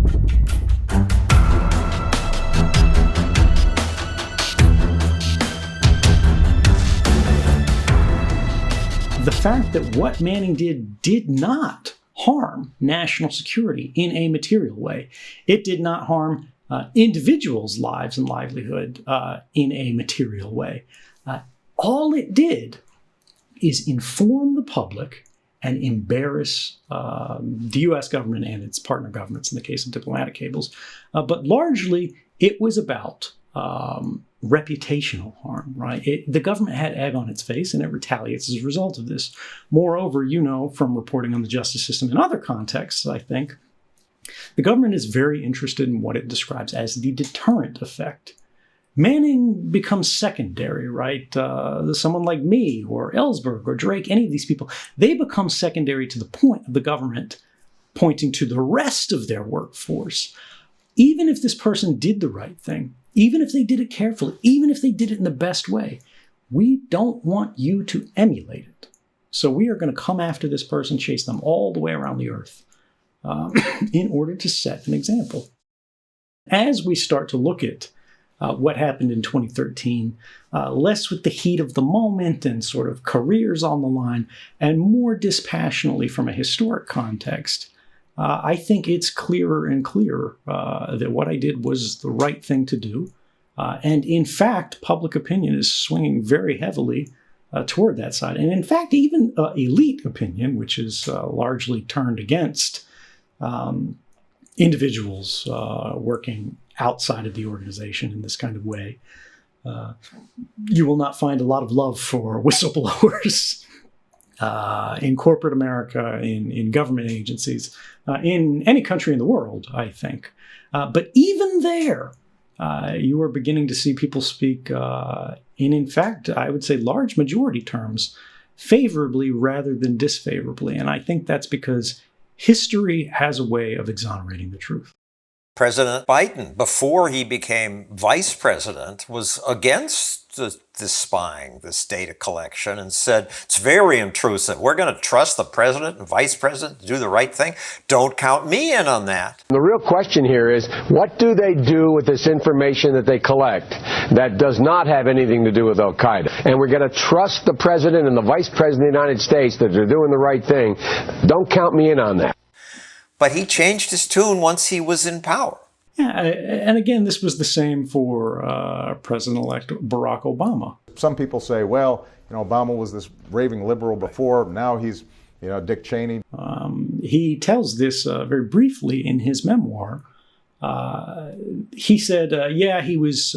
The fact that what Manning did not harm national security in a material way. It did not harm individuals' lives and livelihood in a material way. All it did is inform the public and embarrass the U.S. government and its partner governments in the case of diplomatic cables. But largely, it was about reputational harm, right? The government had egg on its face, and it retaliates as a result of this. Moreover, you know from reporting on the justice system in other contexts, I think, the government is very interested in what it describes as the deterrent effect. Manning becomes secondary, right? Someone like me or Ellsberg or Drake, any of these people, they become secondary to the point of the government pointing to the rest of their workforce. Even if this person did the right thing, even if they did it carefully, even if they did it in the best way, we don't want you to emulate it. So we are going to come after this person, chase them all the way around the earth in order to set an example. As we start to look at what happened in 2013, less with the heat of the moment and sort of careers on the line, and more dispassionately from a historic context, I think it's clearer and clearer that what I did was the right thing to do. And in fact, public opinion is swinging very heavily toward that side. And in fact, even elite opinion, which is largely turned against individuals working outside of the organization in this kind of way. You will not find a lot of love for whistleblowers in corporate America, in government agencies, in any country in the world, I think. But even there, you are beginning to see people speak in fact, I would say large majority terms, favorably rather than disfavorably. And I think that's because history has a way of exonerating the truth. President Biden, before he became vice president, was against the spying, this data collection, and said it's very intrusive. We're going to trust the president and vice president to do the right thing. Don't count me in on that. The real question here is, what do they do with this information that they collect that does not have anything to do with al-Qaeda? And we're going to trust the president and the vice president of the United States that they're doing the right thing. Don't count me in on that. But he changed his tune once he was in power. Yeah, and again, this was the same for President-elect Barack Obama. Some people say, well, Obama was this raving liberal before, now he's, Dick Cheney. He tells this very briefly in his memoir. He said, yeah, he was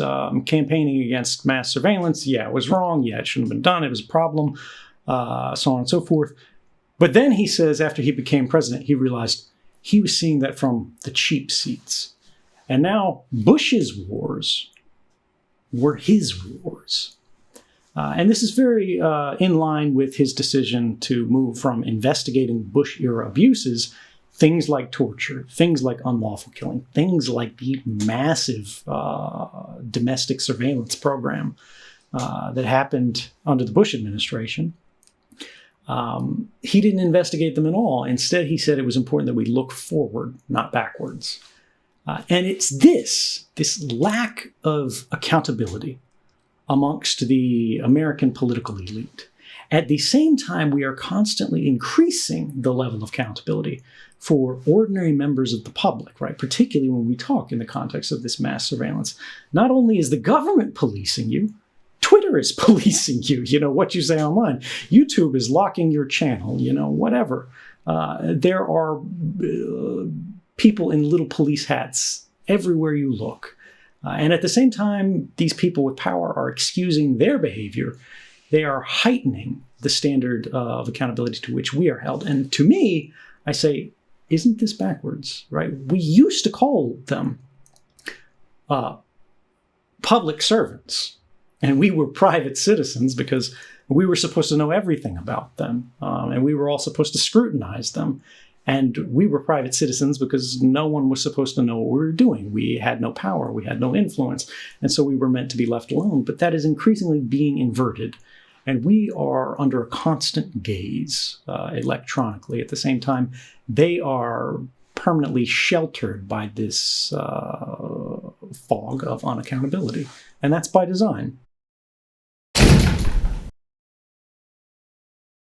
campaigning against mass surveillance. Yeah, it was wrong. Yeah, it shouldn't have been done. It was a problem, so on and so forth. But then he says after he became president, he realized he was seeing that from the cheap seats. And now Bush's wars were his wars. And this is very in line with his decision to move from investigating Bush-era abuses, things like torture, things like unlawful killing, things like the massive domestic surveillance program that happened under the Bush administration. He didn't investigate them at all. Instead, he said it was important that we look forward, not backwards. And it's this lack of accountability amongst the American political elite. At the same time, we are constantly increasing the level of accountability for ordinary members of the public, right? Particularly when we talk in the context of this mass surveillance. Not only is the government policing you, Twitter is policing you, what you say online. YouTube is locking your channel, whatever. There are people in little police hats everywhere you look. And at the same time, these people with power are excusing their behavior. They are heightening the standard of accountability to which we are held. And to me, I say, isn't this backwards, right? We used to call them public servants, and we were private citizens because we were supposed to know everything about them, and we were all supposed to scrutinize them. And we were private citizens because no one was supposed to know what we were doing. We had no power, we had no influence, and so we were meant to be left alone. But that is increasingly being inverted, and we are under a constant gaze electronically. At the same time, they are permanently sheltered by this fog of unaccountability. And that's by design.